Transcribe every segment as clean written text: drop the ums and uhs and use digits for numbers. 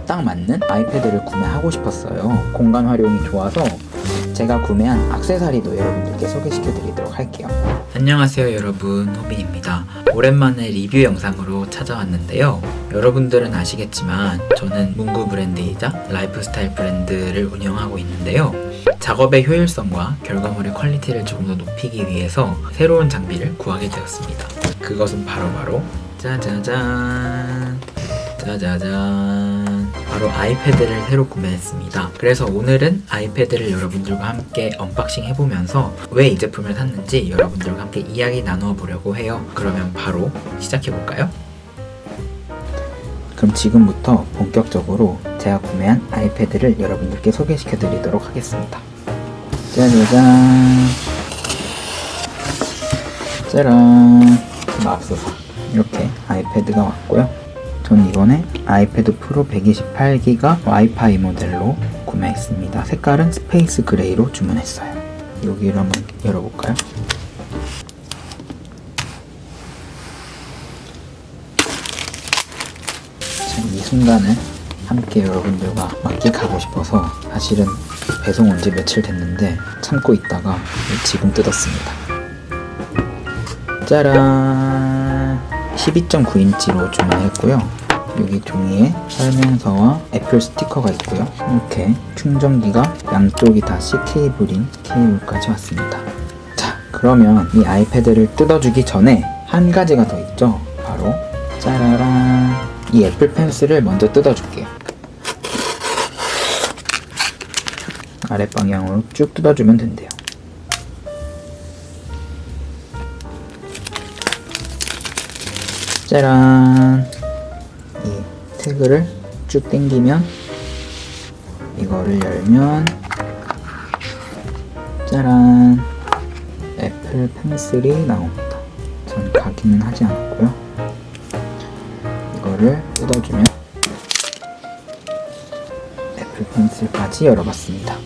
딱 맞는 아이패드를 구매하고 싶었어요. 공간 활용이 좋아서 제가 구매한 액세서리도 여러분들께 소개시켜 드리도록 할게요. 안녕하세요 여러분, 호빈입니다. 오랜만에 리뷰 영상으로 찾아왔는데요. 여러분들은 아시겠지만 저는 문구 브랜드이자 라이프스타일 브랜드를 운영하고 있는데요. 작업의 효율성과 결과물의 퀄리티를 조금 더 높이기 위해서 새로운 장비를 구하게 되었습니다. 그것은 바로 짜자잔, 바로 아이패드를 새로 구매했습니다. 그래서 오늘은 아이패드를 여러분들과 함께 언박싱 해보면서 왜 이 제품을 샀는지 여러분들과 함께 이야기 나누어 보려고 해요. 그러면 바로 시작해볼까요? 그럼 지금부터 본격적으로 제가 구매한 아이패드를 여러분들께 소개시켜 드리도록 하겠습니다. 짜자잔, 짜란. 앞서서 이렇게 아이패드가 왔고요. 전 이번에 아이패드 프로 128기가 와이파이 모델로 구매했습니다. 색깔은 스페이스 그레이로 주문했어요. 여기를 한번 열어볼까요? 이 순간을 함께 여러분들과 만끽하고 싶어서 사실은 배송 온 지 며칠 됐는데 참고 있다가 지금 뜯었습니다. 짜란! 12.9인치로 주문했고요. 여기 종이에 설명서와 애플 스티커가 있고요. 이렇게 충전기가 양쪽이 다 C케이블인 케이블까지 왔습니다. 자, 그러면 이 아이패드를 뜯어주기 전에 한 가지가 더 있죠. 바로 짜라란! 이 애플 펜슬을 먼저 뜯어줄게요. 아랫방향으로 쭉 뜯어주면 된대요. 짜란! 이 태그를 쭉 당기면 이거를 열면 짜란! 애플 펜슬이 나옵니다. 전 각인은 하지 않았고요. 이거를 뜯어주면 애플 펜슬까지 열어봤습니다.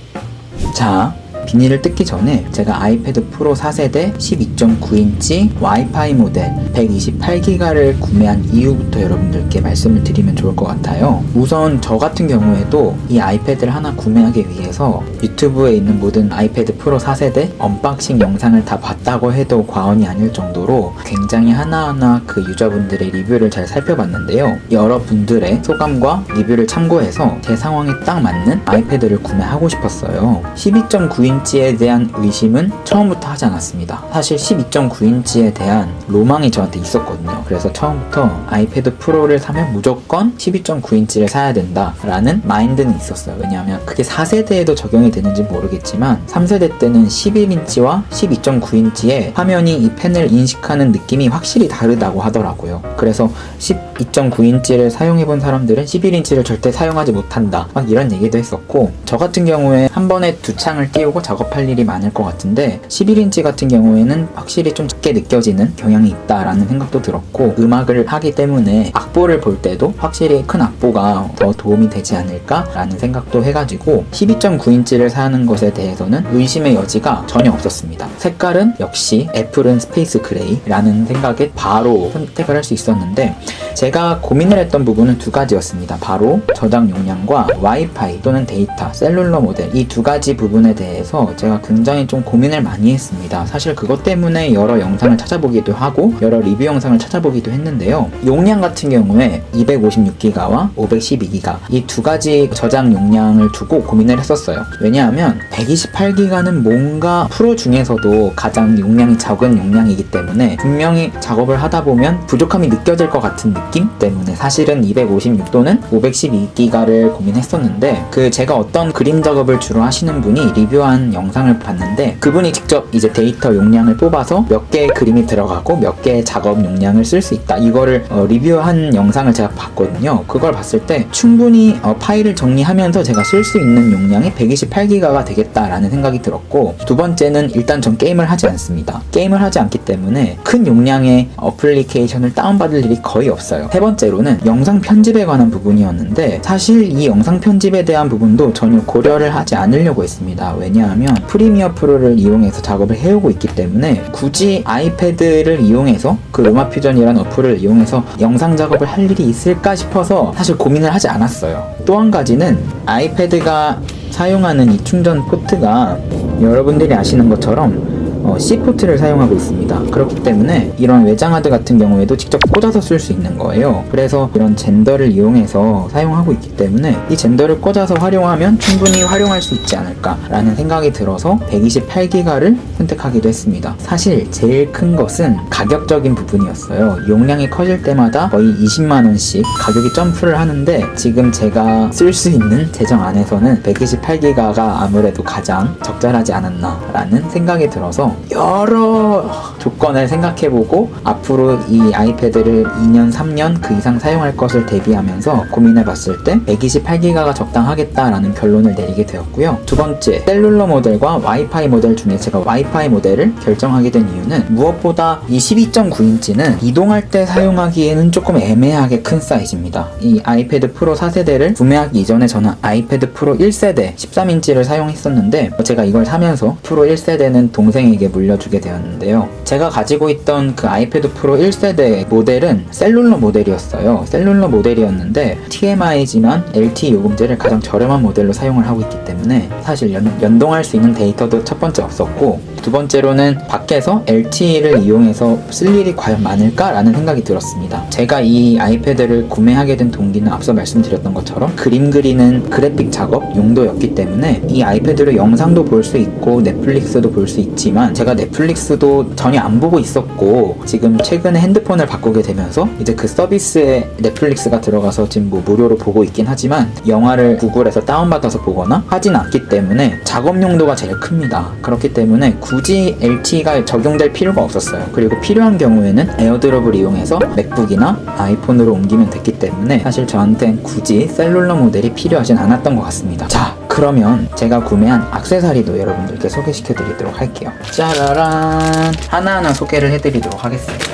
자, 비닐을 뜯기 전에 제가 아이패드 프로 4세대 12.9인치 와이파이 모델 128기가를 구매한 이유부터 여러분들께 말씀을 드리면 좋을 것 같아요. 우선 저 같은 경우에도 이 아이패드를 하나 구매하기 위해서 유튜브에 있는 모든 아이패드 프로 4세대 언박싱 영상을 다 봤다고 해도 과언이 아닐 정도로 굉장히 하나하나 그 유저분들의 리뷰를 잘 살펴봤는데요. 여러분들의 소감과 리뷰를 참고해서 제 상황에 딱 맞는 아이패드를 구매하고 싶었어요. 12.9인치에 대한 의심은 처음부터 하지 않았습니다. 사실 12.9인치에 대한 로망이 저한테 있었거든요. 그래서 처음부터 아이패드 프로를 사면 무조건 12.9인치를 사야 된다 라는 마인드는 있었어요. 왜냐하면 그게 4세대에도 적용이 되는지 모르겠지만 3세대 때는 11인치와 12.9인치의 화면이 이 펜을 인식하는 느낌이 확실히 다르다고 하더라고요. 그래서 12.9인치를 사용해본 사람들은 11인치를 절대 사용하지 못한다 막 이런 얘기도 했었고, 저 같은 경우에 한 번에 두 창을 띄우고 작업할 일이 많을 것 같은데 11인치 같은 경우에는 확실히 좀 작게 느껴지는 경향이 있다라는 생각도 들었고, 음악을 하기 때문에 악보를 볼 때도 확실히 큰 악보가 더 도움이 되지 않을까라는 생각도 해가지고 12.9인치를 사는 것에 대해서는 의심의 여지가 전혀 없었습니다. 색깔은 역시 애플은 스페이스 그레이라는 생각에 바로 선택을 할 수 있었는데, 제가 고민을 했던 부분은 두 가지였습니다. 바로 저장 용량과 와이파이 또는 데이터, 셀룰러 모델, 이 두 가지 부분에 대해서 제가 굉장히 좀 고민을 많이 했습니다. 사실 그것 때문에 여러 영상을 찾아보기도 하고 여러 리뷰 영상을 찾아보기도 했는데요. 용량 같은 경우에 256기가와 512기가 이 두 가지 저장 용량을 두고 고민을 했었어요. 왜냐하면 128기가는 뭔가 프로 중에서도 가장 용량이 적은 용량이기 때문에 분명히 작업을 하다 보면 부족함이 느껴질 것 같은 느낌 때문에 사실은 256 또는 512기가를 고민했었는데, 제가 어떤 그림 작업을 주로 하시는 분이 리뷰한 영상을 봤는데 그분이 직접 이제 데이터 용량을 뽑아서 몇 개의 그림이 들어가고 몇 개의 작업 용량을 쓸 수 있다, 이거를 리뷰한 영상을 제가 봤거든요. 그걸 봤을 때 충분히 파일을 정리하면서 제가 쓸 수 있는 용량이 128기가가 되겠다라는 생각이 들었고, 두 번째는 일단 전 게임을 하지 않습니다. 게임을 하지 않기 때문에 큰 용량의 어플리케이션을 다운받을 일이 거의 없어요. 세 번째로는 영상 편집에 관한 부분이었는데 사실 이 영상 편집에 대한 부분도 전혀 고려를 하지 않으려고 했습니다. 왜냐하면 하면 프리미어 프로를 이용해서 작업을 해오고 있기 때문에 굳이 아이패드를 이용해서 그 루마 퓨전이라는 어플을 이용해서 영상 작업을 할 일이 있을까 싶어서 사실 고민을 하지 않았어요. 또 한 가지는 아이패드가 사용하는 이 충전 포트가 여러분들이 아시는 것처럼 C포트를 사용하고 있습니다. 그렇기 때문에 이런 외장하드 같은 경우에도 직접 꽂아서 쓸 수 있는 거예요. 그래서 이런 젠더를 이용해서 사용하고 있기 때문에 이 젠더를 꽂아서 활용하면 충분히 활용할 수 있지 않을까 라는 생각이 들어서 128기가를 선택하기도 했습니다. 사실 제일 큰 것은 가격적인 부분이었어요. 용량이 커질 때마다 거의 20만원씩 가격이 점프를 하는데 지금 제가 쓸 수 있는 재정 안에서는 128기가가 아무래도 가장 적절하지 않았나 라는 생각이 들어서 여러 조건을 생각해보고 앞으로 이 아이패드를 2년, 3년 그 이상 사용할 것을 대비하면서 고민해봤을 때 128기가가 적당하겠다라는 결론을 내리게 되었고요. 두 번째, 셀룰러 모델과 와이파이 모델 중에 제가 와이파이 모델을 결정하게 된 이유는 무엇보다 이 12.9인치는 이동할 때 사용하기에는 조금 애매하게 큰 사이즈입니다. 이 아이패드 프로 4세대를 구매하기 이전에 저는 아이패드 프로 1세대 13인치를 사용했었는데 제가 이걸 사면서 프로 1세대는 동생에게 물려주게 되었는데요. 제가 가지고 있던 그 아이패드 프로 1세대 모델은 셀룰러 모델이었어요. 셀룰러 모델이었는데 TMI지만 LTE 요금제를 가장 저렴한 모델로 사용을 하고 있기 때문에 사실 연동할 수 있는 데이터도 첫 번째 없었고 두 번째로는 밖에서 LTE를 이용해서 쓸 일이 과연 많을까라는 생각이 들었습니다. 제가 이 아이패드를 구매하게 된 동기는 앞서 말씀드렸던 것처럼 그림 그리는 그래픽 작업 용도였기 때문에 이 아이패드로 영상도 볼 수 있고 넷플릭스도 볼 수 있지만 제가 넷플릭스도 전혀 안 보고 있었고 지금 최근에 핸드폰을 바꾸게 되면서 이제 그 서비스에 넷플릭스가 들어가서 지금 뭐 무료로 보고 있긴 하지만 영화를 구글에서 다운받아서 보거나 하진 않기 때문에 작업 용도가 제일 큽니다. 그렇기 때문에 굳이 LTE가 적용될 필요가 없었어요. 그리고 필요한 경우에는 에어드롭을 이용해서 맥북이나 아이폰으로 옮기면 됐기 때문에 사실 저한텐 굳이 셀룰러 모델이 필요하진 않았던 것 같습니다. 자, 그러면 제가 구매한 액세서리도 여러분들께 소개시켜 드리도록 할게요. 짜라란, 하나하나 소개를 해드리도록 하겠습니다.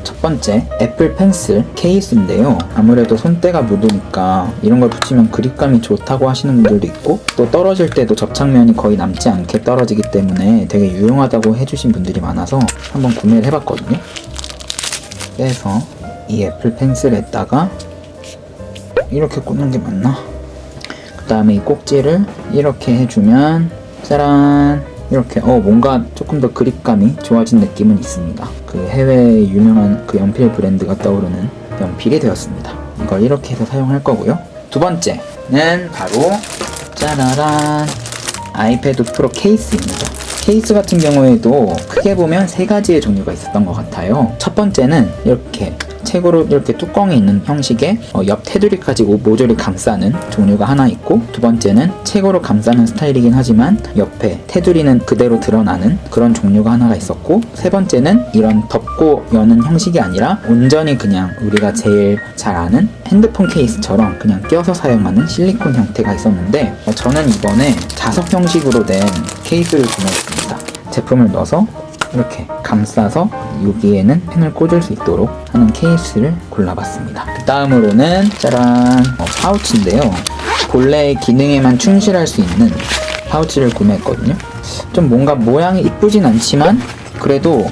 첫 번째, 애플 펜슬 케이스인데요. 아무래도 손때가 묻으니까 이런 걸 붙이면 그립감이 좋다고 하시는 분들도 있고 또 떨어질 때도 접착면이 거의 남지 않게 떨어지기 때문에 되게 유용하다고 해주신 분들이 많아서 한번 구매를 해봤거든요. 그래서 이 애플 펜슬에다가 이렇게 꽂는 게 맞나? 그 다음에 이 꼭지를 이렇게 해주면 짜란, 이렇게 뭔가 조금 더 그립감이 좋아진 느낌은 있습니다. 그 해외 유명한 그 연필 브랜드가 떠오르는 연필이 되었습니다. 이걸 이렇게 해서 사용할 거고요. 두 번째는 바로 짜라란, 아이패드 프로 케이스입니다. 케이스 같은 경우에도 크게 보면 세 가지의 종류가 있었던 것 같아요. 첫 번째는 이렇게 책으로 이렇게 뚜껑이 있는 형식의 옆 테두리까지 모조리 감싸는 종류가 하나 있고, 두 번째는 책으로 감싸는 스타일이긴 하지만 옆에 테두리는 그대로 드러나는 그런 종류가 하나가 있었고, 세 번째는 이런 덮고 여는 형식이 아니라 온전히 그냥 우리가 제일 잘 아는 핸드폰 케이스처럼 그냥 껴서 사용하는 실리콘 형태가 있었는데, 저는 이번에 자석 형식으로 된 케이스를 구매했습니다. 제품을 넣어서 이렇게 감싸서 여기에는 펜을 꽂을 수 있도록 하는 케이스를 골라봤습니다. 그 다음으로는 짜란, 파우치인데요. 본래의 기능에만 충실할 수 있는 파우치를 구매했거든요. 좀 뭔가 모양이 이쁘진 않지만 그래도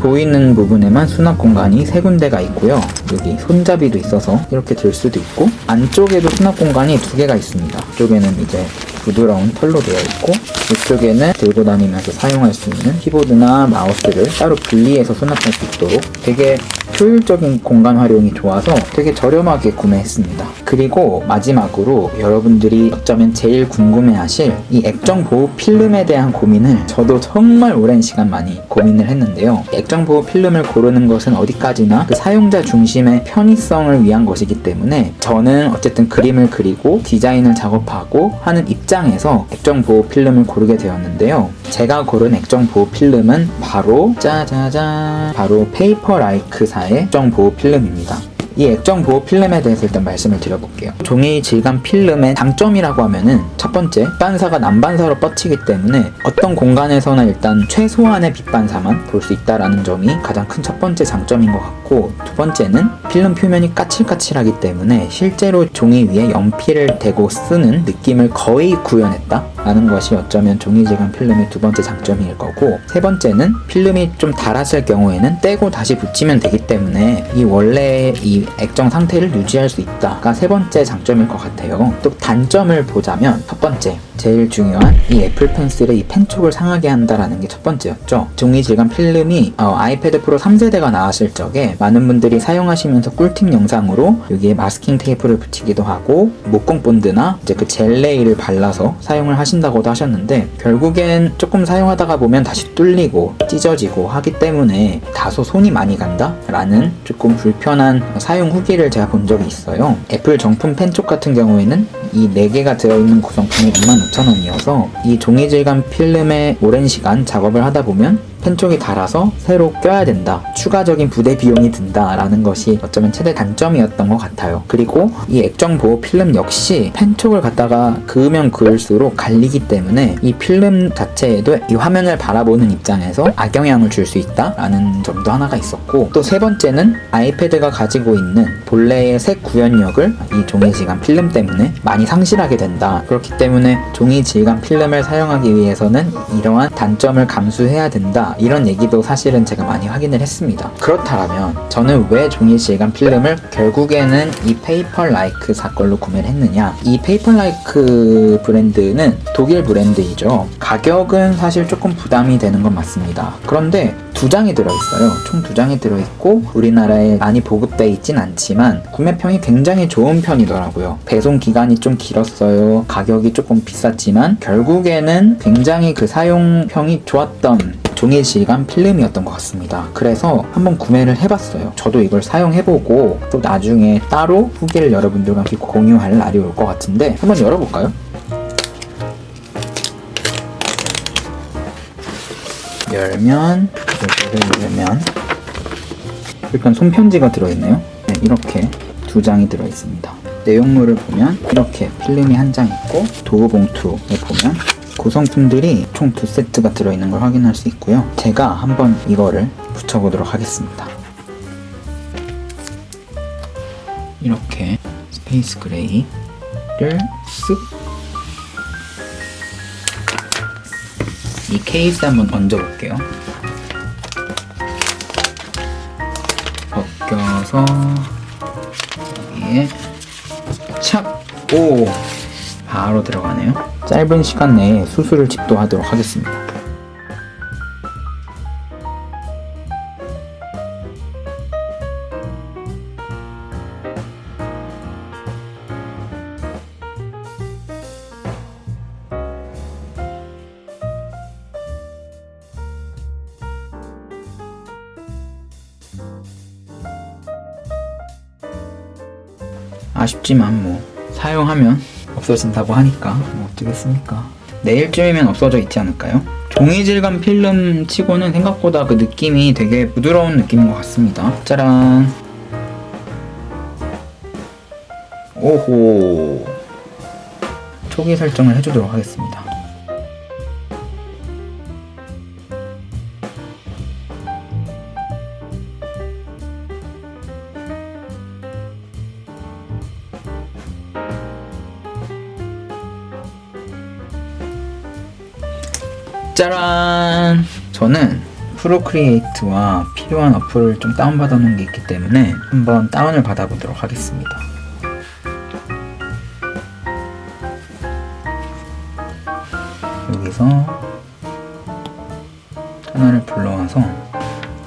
보이는 부분에만 수납 공간이 세 군데가 있고요. 여기 손잡이도 있어서 이렇게 들 수도 있고, 안쪽에도 수납 공간이 두 개가 있습니다. 이쪽에는 이제 부드러운 털로 되어 있고, 이쪽에는 들고 다니면서 사용할 수 있는 키보드나 마우스를 따로 분리해서 수납할 수 있도록 되게 효율적인 공간 활용이 좋아서 되게 저렴하게 구매했습니다. 그리고 마지막으로 여러분들이 어쩌면 제일 궁금해하실 이 액정 보호 필름에 대한 고민을 저도 정말 오랜 시간 많이 고민을 했는데요. 액정 보호 필름을 고르는 것은 어디까지나 그 사용자 중심의 편의성을 위한 것이기 때문에 저는 어쨌든 그림을 그리고 디자인을 작업하고 하는 입장에서 액정 보호 필름을 고르게 되었는데요. 제가 고른 액정 보호 필름은 바로 짜자잔, 바로 페이퍼라이크사의 액정 보호 필름입니다. 이 액정 보호 필름에 대해서 일단 말씀을 드려볼게요. 종이 질감 필름의 장점이라고 하면은 첫 번째, 빛반사가 난반사로 뻗치기 때문에 어떤 공간에서나 일단 최소한의 빛반사만 볼 수 있다라는 점이 가장 큰 첫 번째 장점인 것 같고, 두 번째는 필름 표면이 까칠까칠하기 때문에 실제로 종이 위에 연필을 대고 쓰는 느낌을 거의 구현했다 라는 것이 어쩌면 종이질감 필름의 두 번째 장점일 거고, 세 번째는 필름이 좀 닳았을 경우에는 떼고 다시 붙이면 되기 때문에 이 원래의 이 액정 상태를 유지할 수 있다가 세 번째 장점일 것 같아요. 또 단점을 보자면, 첫 번째, 제일 중요한 이 애플 펜슬의 이 펜촉을 상하게 한다라는 게 첫 번째였죠. 종이질감 필름이 아이패드 프로 3세대가 나왔을 적에 많은 분들이 사용하시면서 꿀팁 영상으로 여기에 마스킹 테이프를 붙이기도 하고 목공 본드나 이제 그 젤레이를 발라서 사용을 하신다고도 하셨는데, 결국엔 조금 사용하다가 보면 다시 뚫리고 찢어지고 하기 때문에 다소 손이 많이 간다? 라는 조금 불편한 사용 후기를 제가 본 적이 있어요. 애플 정품 펜촉 같은 경우에는 이 4개가 들어있는 구성품이 25,000원이어서 이 종이질감 필름에 오랜 시간 작업을 하다 보면 펜촉이 닳아서 새로 껴야 된다, 추가적인 부대 비용이 든다라는 것이 어쩌면 최대 단점이었던 것 같아요. 그리고 이 액정 보호 필름 역시 펜촉을 갖다가 그으면 그을수록 갈리기 때문에 이 필름 자체에도 이 화면을 바라보는 입장에서 악영향을 줄 수 있다라는 점도 하나가 있었고, 또 세 번째는 아이패드가 가지고 있는 본래의 색 구현력을 이 종이질감 필름 때문에 많이 상실하게 된다. 그렇기 때문에 종이질감 필름을 사용하기 위해서는 이러한 단점을 감수해야 된다, 이런 얘기도 사실은 제가 많이 확인을 했습니다. 그렇다면 저는 왜 종이질감 필름을 결국에는 이 페이퍼라이크 사걸로 구매를 했느냐. 이 페이퍼라이크 브랜드는 독일 브랜드이죠. 가격은 사실 조금 부담이 되는 건 맞습니다. 그런데 2장이 들어있어요. 총 2장이 들어있고 우리나라에 많이 보급되어 있진 않지만 구매평이 굉장히 좋은 편이더라고요. 배송 기간이 좀 길었어요. 가격이 조금 비쌌지만 결국에는 굉장히 그 사용평이 좋았던 종이질감 필름이었던 것 같습니다. 그래서 한번 구매를 해봤어요. 저도 이걸 사용해보고 또 나중에 따로 후기를 여러분들과 함께 공유할 날이 올 것 같은데, 한번 열어볼까요? 열면, 이거를 열면 일단 손편지가 들어있네요. 네, 이렇게 2장이 들어있습니다. 내용물을 보면 이렇게 필름이 한 장 있고, 도구 봉투에 보면 구성품들이 총 2세트가 들어있는 걸 확인할 수 있고요. 제가 한번 이거를 붙여보도록 하겠습니다. 이렇게 스페이스 그레이를 쓱, 이 케이스 한번 얹어볼게요. 벗겨서 여기에 착! 오! 바로 들어가네요. 짧은 시간 내에 수술을 집도하도록 하겠습니다. 아쉽지만 뭐 사용하면 없어진다고 하니까 뭐 어쩌겠습니까. 내일쯤이면 없어져 있지 않을까요? 종이질감 필름 치고는 생각보다 그 느낌이 되게 부드러운 느낌인 것 같습니다. 짜란. 오호. 초기 설정을 해주도록 하겠습니다. 짜란! 저는 프로크리에이트와 필요한 어플을 좀 다운받아 놓은 게 있기 때문에 한번 다운을 받아보도록 하겠습니다. 여기서 하나를 불러와서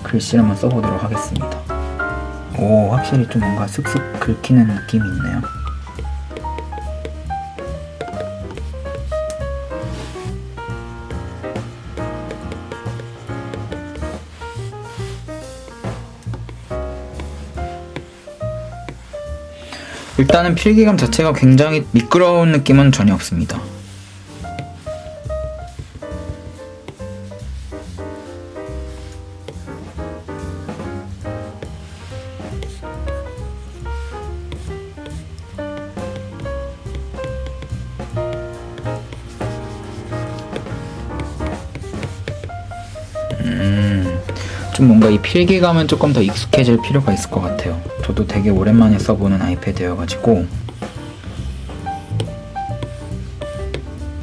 글씨를 한번 써보도록 하겠습니다. 오, 확실히 좀 뭔가 쓱쓱 긁히는 느낌이 있네요. 일단은 필기감 자체가 굉장히 미끄러운 느낌은 전혀 없습니다. 좀 뭔가 이 필기감은 조금 더 익숙해질 필요가 있을 것 같아요. 저도 되게 오랜만에 써보는 아이패드여가지고.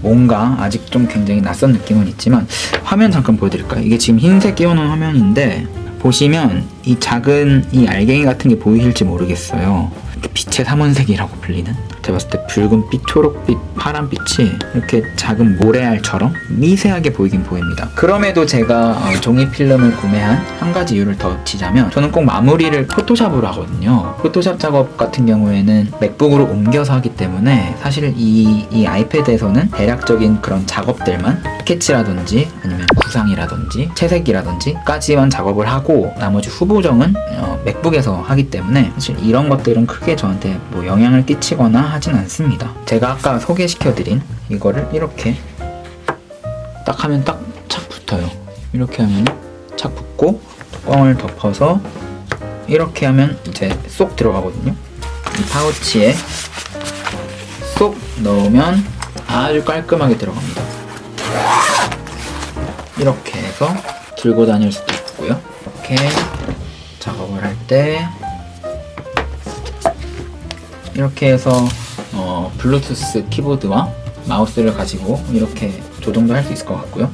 뭔가 아직 좀 굉장히 낯선 느낌은 있지만 화면 잠깐 보여드릴까요? 이게 지금 흰색 끼워놓은 화면인데 보시면 이 작은 이 알갱이 같은 게 보이실지 모르겠어요. 빛의 삼원색이라고 불리는, 제가 봤을 때 붉은빛, 초록빛, 파란빛이 이렇게 작은 모래알처럼 미세하게 보이긴 보입니다. 그럼에도 제가 종이 필름을 구매한 한 가지 이유를 더 치자면, 저는 꼭 마무리를 포토샵으로 하거든요. 포토샵 작업 같은 경우에는 맥북으로 옮겨서 하기 때문에 사실 이 아이패드에서는 대략적인 그런 작업들만, 스케치라든지 아니면 구상이라든지 채색이라든지 까지만 작업을 하고 나머지 후보정은 맥북에서 하기 때문에 사실 이런 것들은 크게 저한테 뭐 영향을 끼치거나 하진 않습니다. 제가 아까 소개시켜드린 이거를 이렇게 딱 하면 딱 착 붙어요. 이렇게 하면 착 붙고 뚜껑을 덮어서 이렇게 하면 이제 쏙 들어가거든요. 이 파우치에 쏙 넣으면 아주 깔끔하게 들어갑니다. 이렇게 해서 들고 다닐 수도 있고요. 이렇게 작업을 할 때 이렇게 해서 블루투스 키보드와 마우스를 가지고 이렇게 조정도 할 수 있을 것 같고요.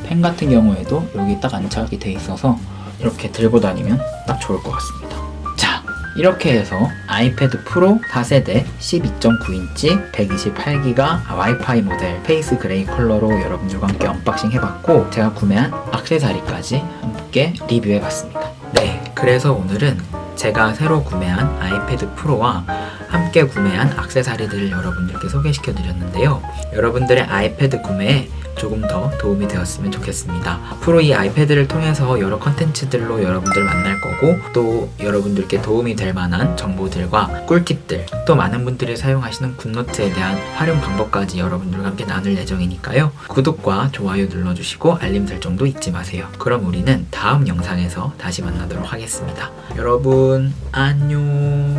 펜 같은 경우에도 여기 딱 안착이 돼 있어서 이렇게 들고 다니면 딱 좋을 것 같습니다. 자, 이렇게 해서 아이패드 프로 4세대 12.9인치 128기가 와이파이 모델 페이스 그레이 컬러로 여러분들과 함께 언박싱 해봤고, 제가 구매한 액세서리까지 함께 리뷰해봤습니다. 네, 그래서 오늘은 제가 새로 구매한 아이패드 프로와 함께 구매한 액세서리들을 여러분들께 소개시켜드렸는데요. 여러분들의 아이패드 구매에 조금 더 도움이 되었으면 좋겠습니다. 앞으로 이 아이패드를 통해서 여러 컨텐츠들로 여러분들 만날 거고, 또 여러분들께 도움이 될 만한 정보들과 꿀팁들, 또 많은 분들이 사용하시는 굿노트에 대한 활용 방법까지 여러분들과 함께 나눌 예정이니까요. 구독과 좋아요 눌러주시고 알림 설정도 잊지 마세요. 그럼 우리는 다음 영상에서 다시 만나도록 하겠습니다. 여러분 안녕.